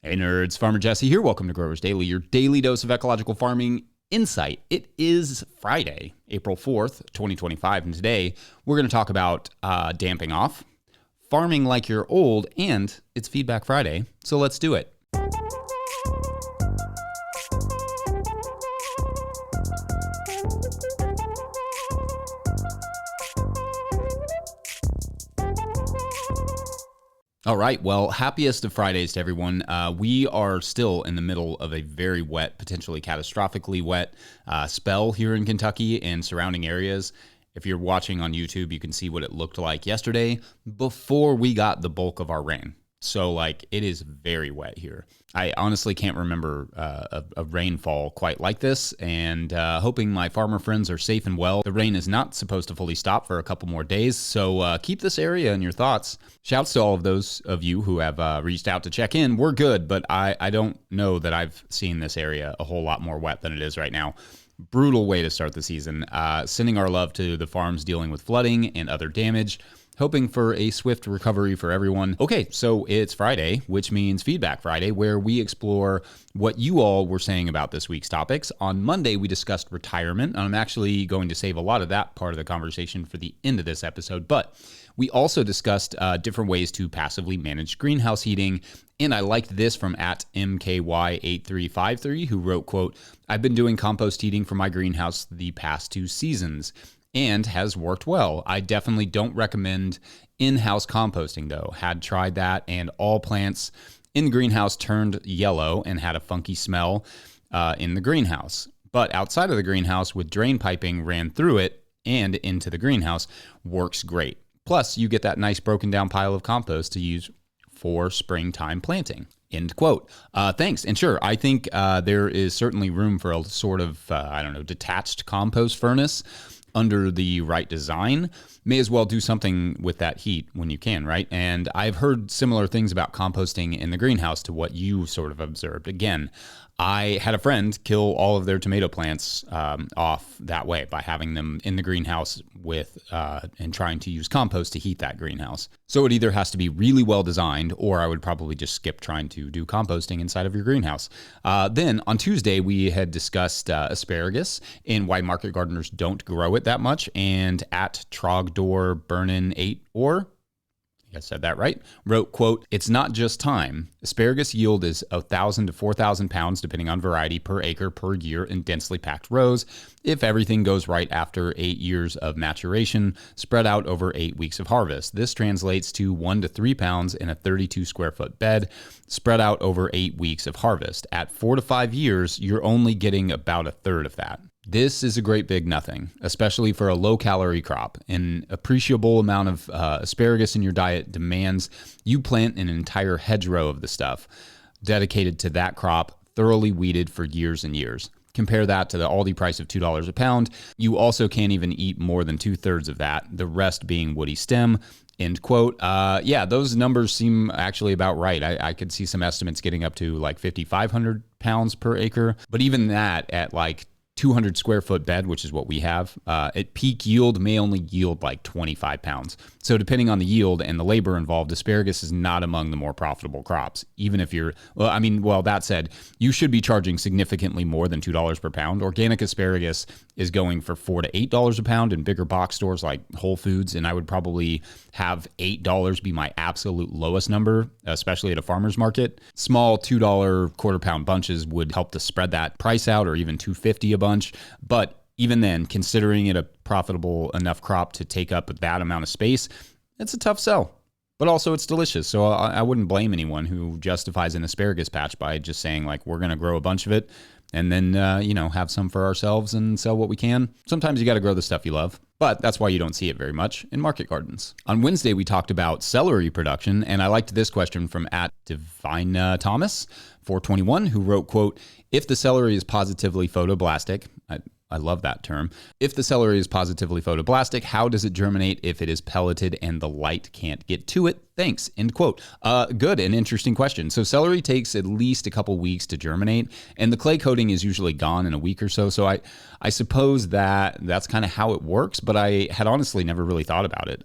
Hey nerds, Farmer Jesse here. Welcome to Growers Daily, your daily dose of ecological farming insight. It is Friday, April 4th, 2025, and today we're going to talk about damping off, farming like you're old, and it's Feedback Friday, so let's do it. All right, well, happiest of Fridays to everyone. We are still in the middle of a very wet, potentially catastrophically wet spell here in Kentucky and surrounding areas. If you're watching on YouTube, you can see what it looked like yesterday before we got the bulk of our rain. So, it is very wet here. I honestly can't remember a rainfall quite like this, and hoping my farmer friends are safe and well. The rain is not supposed to fully stop for a couple more days, so keep this area in your thoughts. Shouts to all of those of you who have reached out to check in. We're good, but I don't know that I've seen this area a whole lot more wet than it is right now. Brutal way to start the season. Sending our love to the farms dealing with flooding and other damage. Hoping for a swift recovery for everyone. Okay, so it's Friday, which means Feedback Friday, where we explore what you all were saying about this week's topics. On Monday, we discussed retirement, and I'm actually going to save a lot of that part of the conversation for the end of this episode, but we also discussed different ways to passively manage greenhouse heating, and I liked this from @MKY8353, who wrote, quote, "I've been doing compost heating for my greenhouse the past 2 seasons. And has worked well. I definitely don't recommend in-house composting though. Had tried that and all plants in the greenhouse turned yellow and had a funky smell in the greenhouse. But outside of the greenhouse with drain piping ran through it and into the greenhouse works great. Plus you get that nice broken down pile of compost to use for springtime planting." End quote. Thanks. And sure, I think there is certainly room for a sort of, detached compost furnace under the right design. May as well do something with that heat when you can, right? And I've heard similar things about composting in the greenhouse to what you sort of observed. Again, I had a friend kill all of their tomato plants off that way by having them in the greenhouse with and trying to use compost to heat that greenhouse. So it either has to be really well designed, or I would probably just skip trying to do composting inside of your greenhouse. Then on Tuesday, we had discussed asparagus and why market gardeners don't grow it that much. And @Trogdor8, I said that right, wrote, quote, "It's not just time. Asparagus yield is 1,000 to 4,000 pounds, depending on variety, per acre per year in densely packed rows, if everything goes right after 8 years of maturation, spread out over 8 weeks of harvest. This translates to 1 to 3 pounds in a 32 square foot bed, spread out over 8 weeks of harvest. At 4 to 5 years, you're only getting about a third of that. This is a great big nothing, especially for a low-calorie crop. An appreciable amount of asparagus in your diet demands you plant an entire hedgerow of the stuff dedicated to that crop, thoroughly weeded for years and years. Compare that to the Aldi price of $2 a pound. You also can't even eat more than 2/3 of that, the rest being woody stem." End quote. Yeah, those numbers seem actually about right. I could see some estimates getting up to 5,500 pounds per acre, but even that at 200 square foot bed, which is what we have, at peak yield may only yield 25 pounds. So depending on the yield and the labor involved, asparagus is not among the more profitable crops. Even if you're, that said, you should be charging significantly more than $2 per pound. Organic asparagus is going for $4 to $8 a pound in bigger box stores like Whole Foods, and I would probably have $8 be my absolute lowest number, especially at a farmer's market. Small $2 quarter pound bunches would help to spread that price out, or even $2.50 a bunch. But even then, considering it a profitable enough crop to take up that amount of space, it's a tough sell. But also it's delicious, so I wouldn't blame anyone who justifies an asparagus patch by just saying we're going to grow a bunch of it and then have some for ourselves and sell what we can. Sometimes you got to grow the stuff you love, but that's why you don't see it very much in market gardens. On Wednesday, we talked about celery production, and I liked this question from @DivineThomas421, who wrote, quote, "If the celery is positively photoblastic," I love that term. "If the celery is positively photoblastic, how does it germinate if it is pelleted and the light can't get to it? Thanks." End quote. Good and interesting question. So celery takes at least a couple weeks to germinate, and the clay coating is usually gone in a week or so. So I suppose that's kind of how it works, but I had honestly never really thought about it.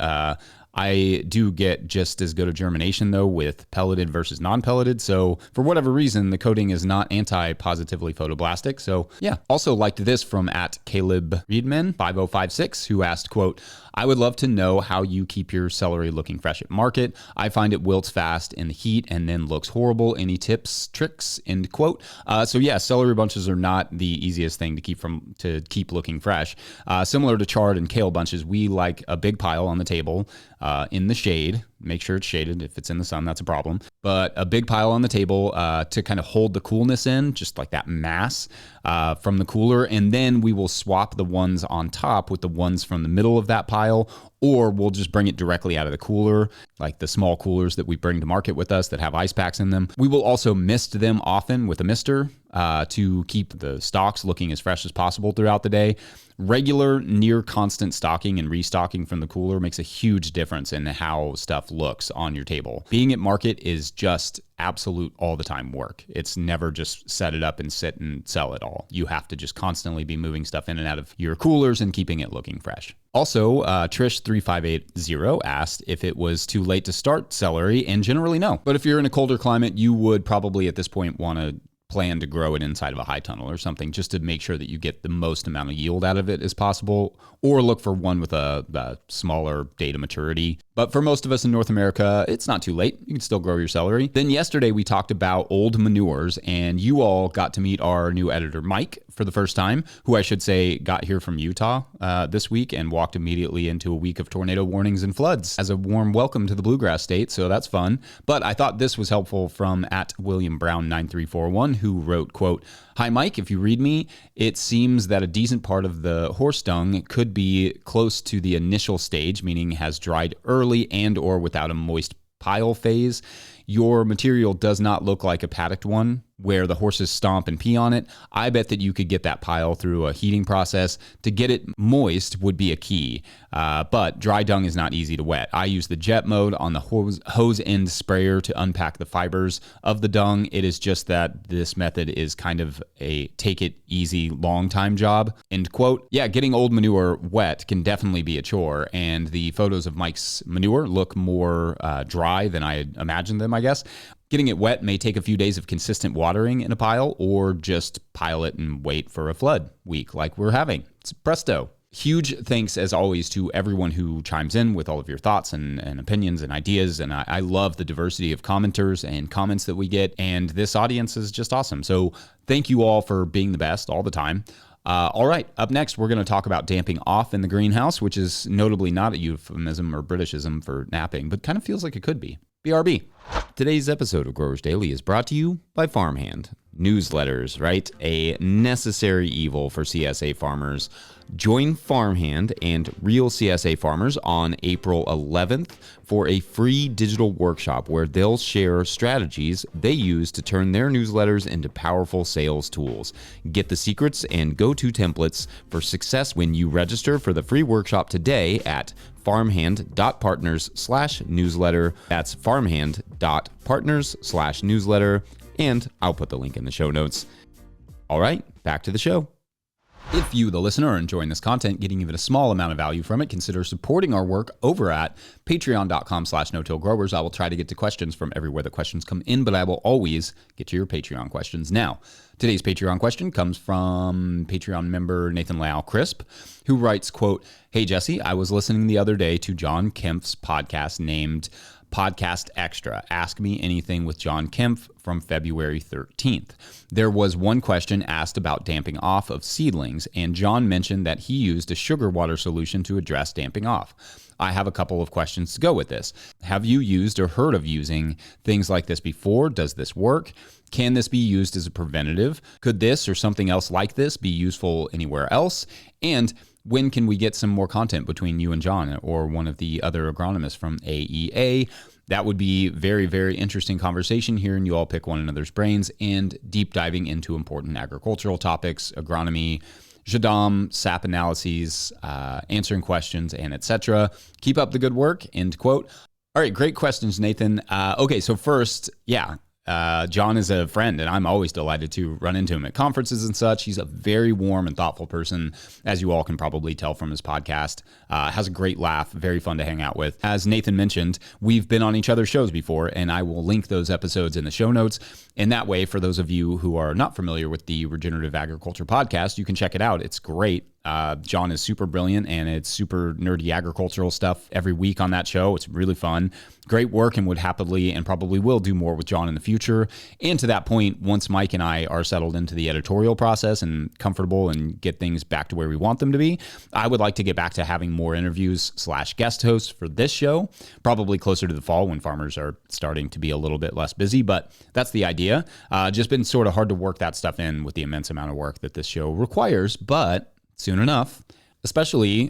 I do get just as good a germination though with pelleted versus non-pelleted. So for whatever reason, the coating is not anti-positively photoblastic. So yeah, also liked this from at Caleb Reedman 5056, who asked, quote, I would love to know how you keep your celery looking fresh at market. I find it wilts fast in the heat and then looks horrible. Any tips, tricks, end quote. So yeah, celery bunches are not the easiest thing to keep looking fresh. Similar to chard and kale bunches, we like a big pile on the table in the shade. Make sure it's shaded. If it's in the sun, that's a problem. But a big pile on the table to kind of hold the coolness in, just like that mass from the cooler. And then we will swap the ones on top with the ones from the middle of that pile, or we'll just bring it directly out of the cooler, like the small coolers that we bring to market with us that have ice packs in them. We will also mist them often with a mister to keep the stalks looking as fresh as possible throughout the day. Regular, near constant stocking and restocking from the cooler makes a huge difference in how stuff looks on your table. Being at market is just absolute all the time work. It's never just set it up and sit and sell it all. You have to just constantly be moving stuff in and out of your coolers and keeping it looking fresh. Also, Trish3580 asked if it was too late to start celery, and generally no. But if you're in a colder climate, you would probably at this point want to plan to grow it inside of a high tunnel or something, just to make sure that you get the most amount of yield out of it as possible, or look for one with a smaller data maturity. But for most of us in North America, it's not too late. You can still grow your celery. Then yesterday we talked about old manures, and you all got to meet our new editor, Mike, for the first time, who I should say got here from Utah this week and walked immediately into a week of tornado warnings and floods as a warm welcome to the bluegrass state. So that's fun. But I thought this was helpful from at William Brown 9341, who wrote, quote, Hi, Mike. If you read me, it seems that a decent part of the horse dung could be close to the initial stage, meaning has dried early and or without a moist pile phase. Your material does not look like a paddocked one where the horses stomp and pee on it. I bet that you could get that pile through a heating process. To get it moist would be a key, but dry dung is not easy to wet. I use the jet mode on the hose end sprayer to unpack the fibers of the dung. It is just that this method is kind of a take it easy, long time job, end quote. Yeah, getting old manure wet can definitely be a chore, and the photos of Mike's manure look more dry than I imagined them, I guess. Getting it wet may take a few days of consistent watering in a pile, or just pile it and wait for a flood week like we're having. It's presto. Huge thanks, as always, to everyone who chimes in with all of your thoughts and opinions and ideas. And I love the diversity of commenters and comments that we get. And this audience is just awesome. So thank you all for being the best all the time. All right, up next, we're going to talk about damping off in the greenhouse, which is notably not a euphemism or Britishism for napping, but kind of feels like it could be. BRB. Today's episode of Growers Daily is brought to you by Farmhand. Newsletters, right? A necessary evil for CSA farmers. Join Farmhand and real CSA farmers on April 11th for a free digital workshop where they'll share strategies they use to turn their newsletters into powerful sales tools. Get the secrets and go-to templates for success when you register for the free workshop today at farmhand.partners/newsletter. That's farmhand.partners/newsletter. And I'll put the link in the show notes. All right, back to the show. If you, the listener, are enjoying this content, getting even a small amount of value from it, consider supporting our work over at patreon.com/no-till-growers. I will try to get to questions from everywhere the questions come in, but I will always get to your Patreon questions. Now, today's Patreon question comes from Patreon member Nathan Lau Crisp, who writes, quote, Hey, Jesse, I was listening the other day to John Kempf's podcast named Podcast Extra, Ask Me Anything with John Kempf from February 13th. There was one question asked about damping off of seedlings, and John mentioned that he used a sugar water solution to address damping off. I have a couple of questions to go with this. Have you used or heard of using things like this before? Does this work? Can this be used as a preventative? Could this or something else like this be useful anywhere else? And when can we get some more content between you and John or one of the other agronomists from AEA? That would be very, very interesting conversation here, and you all pick one another's brains and deep diving into important agricultural topics, agronomy, Jadam, SAP analyses, answering questions, and etc. Keep up the good work, end quote. All right, great questions, Nathan. Okay, so first, yeah, John is a friend, and I'm always delighted to run into him at conferences and such. He's a very warm and thoughtful person, as you all can probably tell from his podcast. Has a great laugh, very fun to hang out with. As Nathan mentioned, we've been on each other's shows before, and I will link those episodes in the show notes. And that way, for those of you who are not familiar with the Regenerative Agriculture podcast, you can check it out. It's great. John is super brilliant, and it's super nerdy agricultural stuff every week on that show. It's really fun. Great work, and would happily and probably will do more with John in the future. And to that point, once Mike and I are settled into the editorial process and comfortable and get things back to where we want them to be, I would like to get back to having more interviews/guest hosts for this show, probably closer to the fall when farmers are starting to be a little bit less busy, but that's the idea. Just been sort of hard to work that stuff in with the immense amount of work that this show requires, but soon enough, especially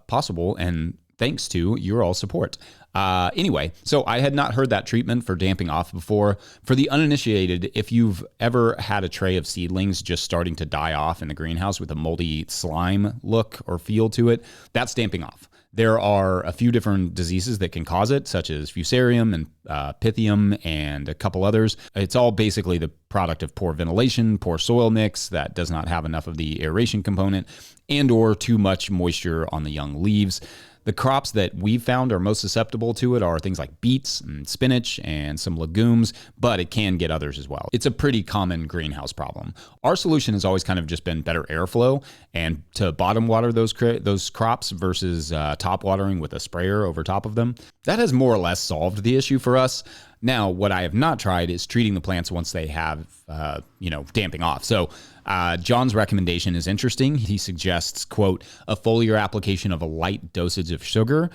possible and thanks to your all support. Anyway, so I had not heard that treatment for damping off before. For the uninitiated, if you've ever had a tray of seedlings just starting to die off in the greenhouse with a moldy slime look or feel to it, that's damping off. There are a few different diseases that can cause it, such as fusarium and pythium and a couple others. It's all basically the product of poor ventilation, poor soil mix that does not have enough of the aeration component, and or too much moisture on the young leaves. The crops that we've found are most susceptible to it are things like beets and spinach and some legumes, but it can get others as well. It's a pretty common greenhouse problem. Our solution has always kind of just been better airflow and to bottom water those crops versus top watering with a sprayer over top of them. That has more or less solved the issue for us. Now, what I have not tried is treating the plants once they have, damping off. So John's recommendation is interesting. He suggests, quote, a foliar application of a light dosage of sugar,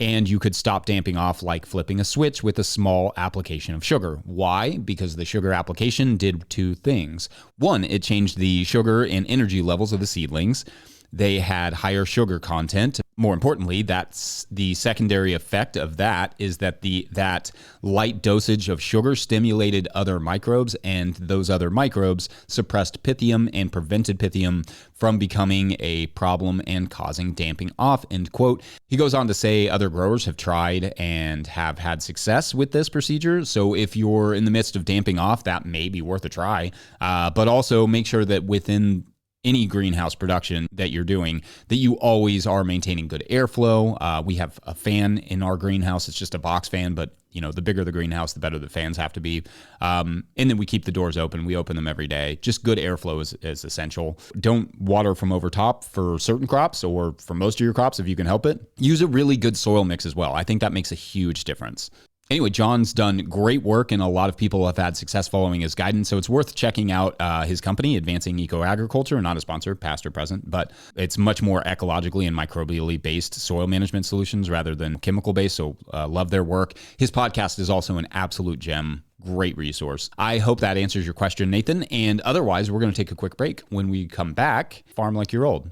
and you could stop damping off like flipping a switch with a small application of sugar. Why? Because the sugar application did two things. One, it changed the sugar and energy levels of the seedlings. They had higher sugar content. More importantly, that's the secondary effect of that is that that light dosage of sugar stimulated other microbes, and those other microbes suppressed pythium and prevented pythium from becoming a problem and causing damping off, end quote. He goes on to say other growers have tried and have had success with this procedure. So if you're in the midst of damping off, that may be worth a try. But also make sure that within any greenhouse production that you're doing, that you always are maintaining good airflow. We have a fan in our greenhouse. It's just a box fan, but the bigger the greenhouse, the better the fans have to be. And then we keep the doors open. We open them every day. Just good airflow is essential. Don't water from over top for certain crops or for most of your crops if you can help it. Use a really good soil mix as well. I think that makes a huge difference. Anyway, John's done great work, and a lot of people have had success following his guidance, so it's worth checking out his company, Advancing Eco-Agriculture, not a sponsor, past or present, but it's much more ecologically and microbially based soil management solutions rather than chemical-based, so love their work. His podcast is also an absolute gem. Great resource. I hope that answers your question, Nathan, and otherwise, we're going to take a quick break. When we come back, farm like you're old.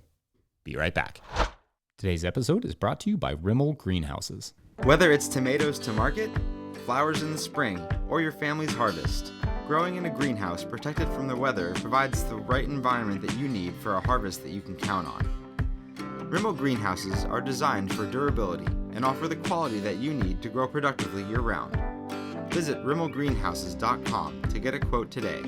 Be right back. Today's episode is brought to you by Rimmel Greenhouses. Whether it's tomatoes to market, flowers in the spring, or your family's harvest, growing in a greenhouse protected from the weather provides the right environment that you need for a harvest that you can count on. Rimmel greenhouses are designed for durability and offer the quality that you need to grow productively year-round. Visit rimmelgreenhouses.com to get a quote today.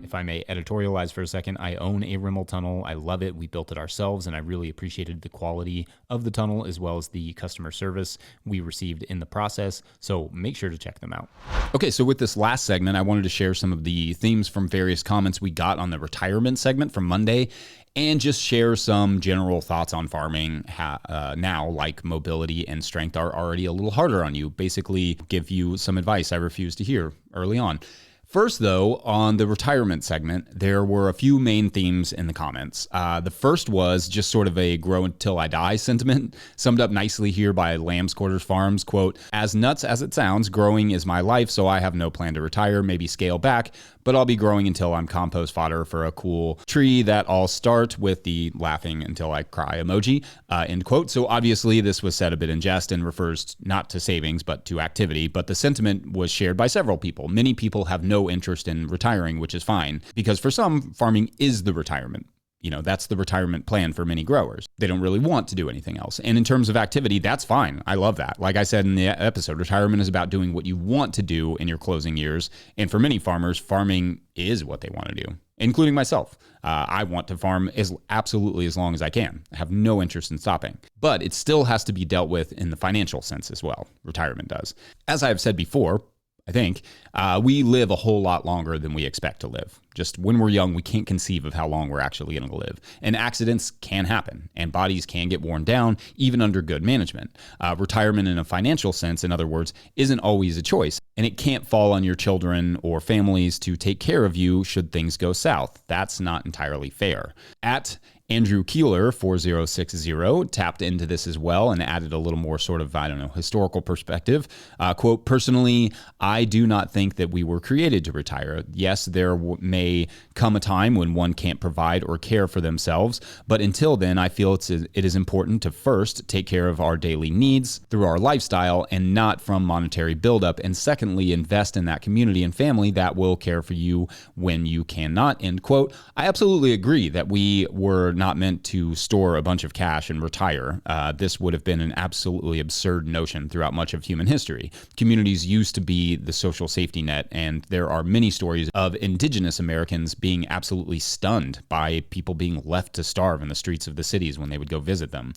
If I may editorialize for a second, I own a Rimmel tunnel. I love it. We built it ourselves, and I really appreciated the quality of the tunnel as well as the customer service we received in the process. So make sure to check them out. Okay, so with this last segment, I wanted to share some of the themes from various comments we got on the retirement segment from Monday, and just share some general thoughts on farming now, like mobility and strength are already a little harder on you. Basically, give you some advice I refused to hear early on. First, though, on the retirement segment, there were a few main themes in the comments. The first was just sort of a grow until I die sentiment, summed up nicely here by Lamb's Quarters Farms, quote, as nuts as it sounds, growing is my life, so I have no plan to retire, maybe scale back, but I'll be growing until I'm compost fodder for a cool tree that I'll start with the laughing until I cry emoji, end quote. So obviously this was said a bit in jest and refers not to savings, but to activity, but the sentiment was shared by several people. Many people have no interest in retiring, which is fine, because for some, farming is the retirement. That's the retirement plan for many growers. They don't really want to do anything else. And in terms of activity, that's fine. I love that. Like I said in the episode, retirement is about doing what you want to do in your closing years. And for many farmers, farming is what they want to do, including myself. I want to farm absolutely as long as I can. I have no interest in stopping. But it still has to be dealt with in the financial sense as well. Retirement does. As I have said before, I think, we live a whole lot longer than we expect to live. Just when we're young, we can't conceive of how long we're actually going to live. And accidents can happen, and bodies can get worn down, even under good management. Retirement in a financial sense, in other words, isn't always a choice, and it can't fall on your children or families to take care of you should things go south. That's not entirely fair. At Andrew Keeler, 4060, tapped into this as well and added a little more sort of, historical perspective. Quote, personally, I do not think that we were created to retire. Yes, there may come a time when one can't provide or care for themselves, but until then, I feel it is important to first take care of our daily needs through our lifestyle and not from monetary buildup, and secondly, invest in that community and family that will care for you when you cannot, end quote. I absolutely agree that we were not meant to store a bunch of cash and retire. This would have been an absolutely absurd notion throughout much of human history. Communities used to be the social safety net, and there are many stories of indigenous Americans being absolutely stunned by people being left to starve in the streets of the cities when they would go visit them.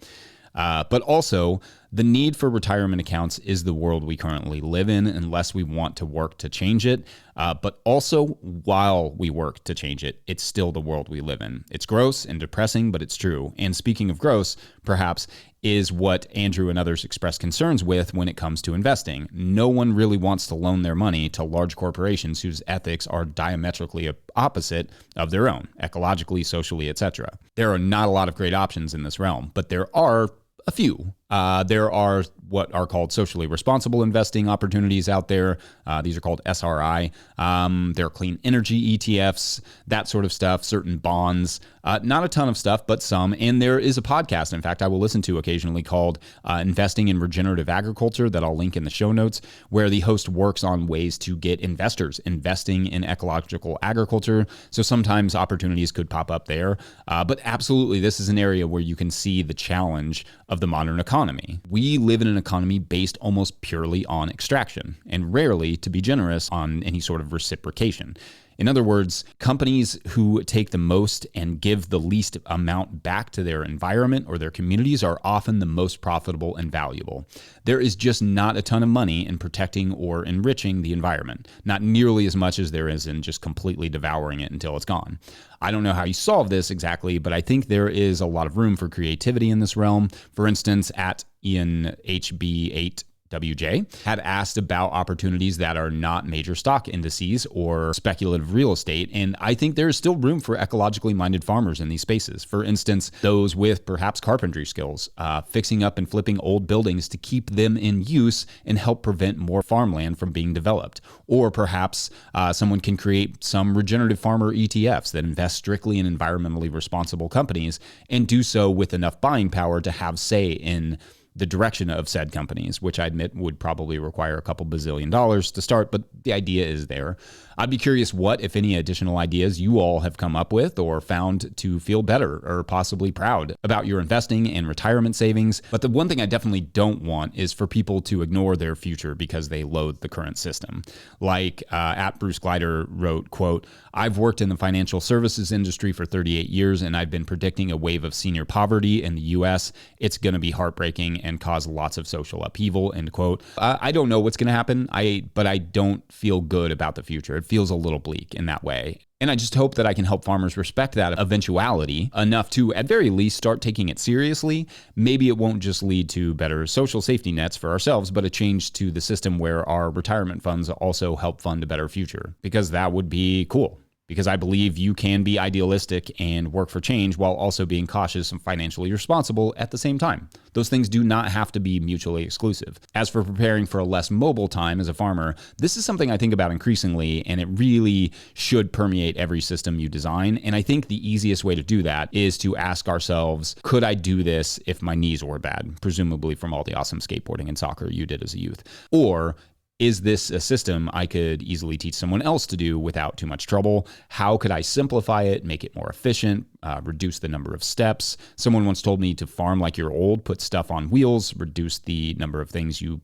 But also, the need for retirement accounts is the world we currently live in unless we want to work to change it. But also, while we work to change it, it's still the world we live in. It's gross and depressing, but it's true. And speaking of gross, perhaps, is what Andrew and others express concerns with when it comes to investing. No one really wants to loan their money to large corporations whose ethics are diametrically opposite of their own, ecologically, socially, etc. There are not a lot of great options in this realm, but there are a few. There are what are called socially responsible investing opportunities out there. These are called SRI. There are clean energy ETFs, that sort of stuff, certain bonds. Not a ton of stuff, but some. And there is a podcast, in fact, I will listen to occasionally called Investing in Regenerative Agriculture that I'll link in the show notes, where the host works on ways to get investors investing in ecological agriculture. So sometimes opportunities could pop up there. But absolutely, this is an area where you can see the challenge of the modern economy. We live in an economy based almost purely on extraction and rarely, to be generous, on any sort of reciprocation. In other words, companies who take the most and give the least amount back to their environment or their communities are often the most profitable and valuable. There is just not a ton of money in protecting or enriching the environment, not nearly as much as there is in just completely devouring it until it's gone. I don't know how you solve this exactly, but I think there is a lot of room for creativity in this realm. For instance, at Ian HB8 WJ had asked about opportunities that are not major stock indices or speculative real estate, and I think there is still room for ecologically minded farmers in these spaces. For instance, those with perhaps carpentry skills, fixing up and flipping old buildings to keep them in use and help prevent more farmland from being developed. Or perhaps someone can create some regenerative farmer ETFs that invest strictly in environmentally responsible companies and do so with enough buying power to have say in the direction of said companies, which I admit would probably require a couple bazillion dollars to start, but the idea is there. I'd be curious what, if any, additional ideas you all have come up with or found to feel better or possibly proud about your investing and retirement savings. But the one thing I definitely don't want is for people to ignore their future because they loathe the current system. Like at Bruce Glider wrote, quote, "I've worked in the financial services industry for 38 years and I've been predicting a wave of senior poverty in the US. It's going to be heartbreaking and cause lots of social upheaval," end quote. I don't know what's going to happen, but I don't feel good about the future. It feels a little bleak in that way. And I just hope that I can help farmers respect that eventuality enough to, at very least, start taking it seriously. Maybe it won't just lead to better social safety nets for ourselves, but a change to the system where our retirement funds also help fund a better future, because that would be cool. Because I believe you can be idealistic and work for change while also being cautious and financially responsible at the same time. Those things do not have to be mutually exclusive. As for preparing for a less mobile time as a farmer, this is something I think about increasingly, and it really should permeate every system you design. And I think the easiest way to do that is to ask ourselves, could I do this if my knees were bad? Presumably from all the awesome skateboarding and soccer you did as a youth. Or Is this a system I could easily teach someone else to do without too much trouble? How could I simplify it, make it more efficient, reduce the number of steps? Someone once told me to farm like you're old, put stuff on wheels, reduce the number of things you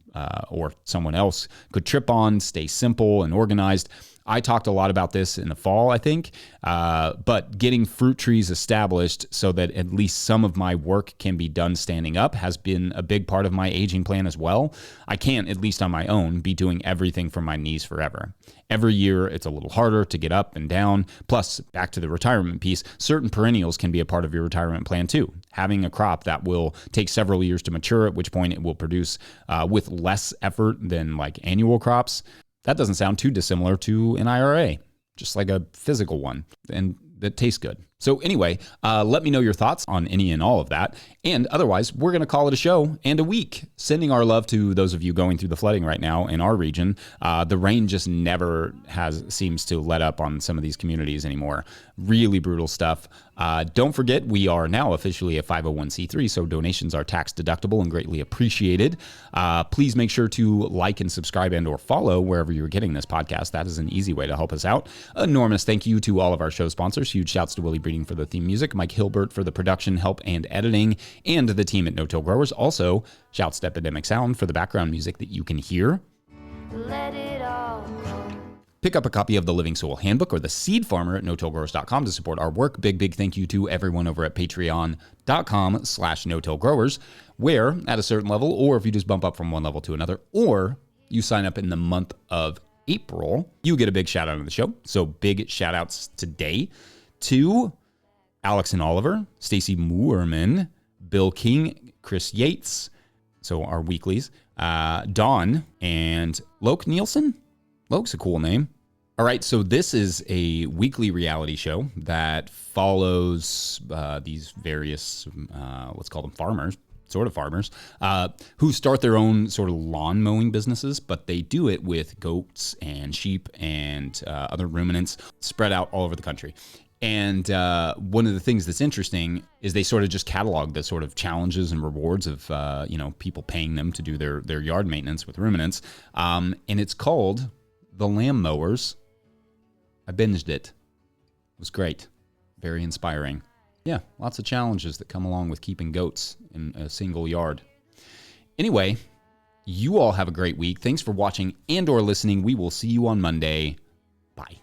or someone else could trip on, stay simple and organized. I talked a lot about this in the fall, I think, but getting fruit trees established so that at least some of my work can be done standing up has been a big part of my aging plan as well. I can't, at least on my own, be doing everything from my knees forever. Every year, it's a little harder to get up and down. Plus, back to the retirement piece, certain perennials can be a part of your retirement plan too. Having a crop that will take several years to mature, at which point it will produce with less effort than like annual crops. That doesn't sound too dissimilar to an IRA, just like a physical one, and that tastes good. So anyway, let me know your thoughts on any and all of that. And otherwise, we're going to call it a show and a week. Sending our love to those of you going through the flooding right now in our region. The rain just never seems to let up on some of these communities anymore. Really brutal stuff. Don't forget, we are now officially a 501c3, so donations are tax deductible and greatly appreciated. Please make sure to like and subscribe and or follow wherever you're getting this podcast. That is an easy way to help us out. Enormous thank you to all of our show sponsors. Huge shouts to Willie Breeding for the theme music, Mike Hilbert for the production help and editing, and the team at No-Till Growers. Also, shouts to Epidemic Sound for the background music that you can hear. Let it all go. Pick up a copy of the Living Soil Handbook or the Seed Farmer at no-tillgrowers.com to support our work. Big thank you to everyone over at patreon.com/no-tillgrowers, where at a certain level, or if you just bump up from one level to another, or you sign up in the month of April, you get a big shout out on the show. So big shout outs today to Alex and Oliver, Stacy Moorman, Bill King, Chris Yates, so our weeklies, Dawn, and Loke Nielsen. Loke's a cool name. All right, so this is a weekly reality show that follows these various, let's call them farmers, sort of farmers, who start their own sort of lawn mowing businesses, but they do it with goats and sheep and other ruminants spread out all over the country. And one of the things that's interesting is they sort of just catalog the sort of challenges and rewards of, people paying them to do their yard maintenance with ruminants. And it's called The Lamb Mowers. I binged it. It was great. Very inspiring. Yeah, lots of challenges that come along with keeping goats in a single yard. Anyway, you all have a great week. Thanks for watching and or listening. We will see you on Monday. Bye.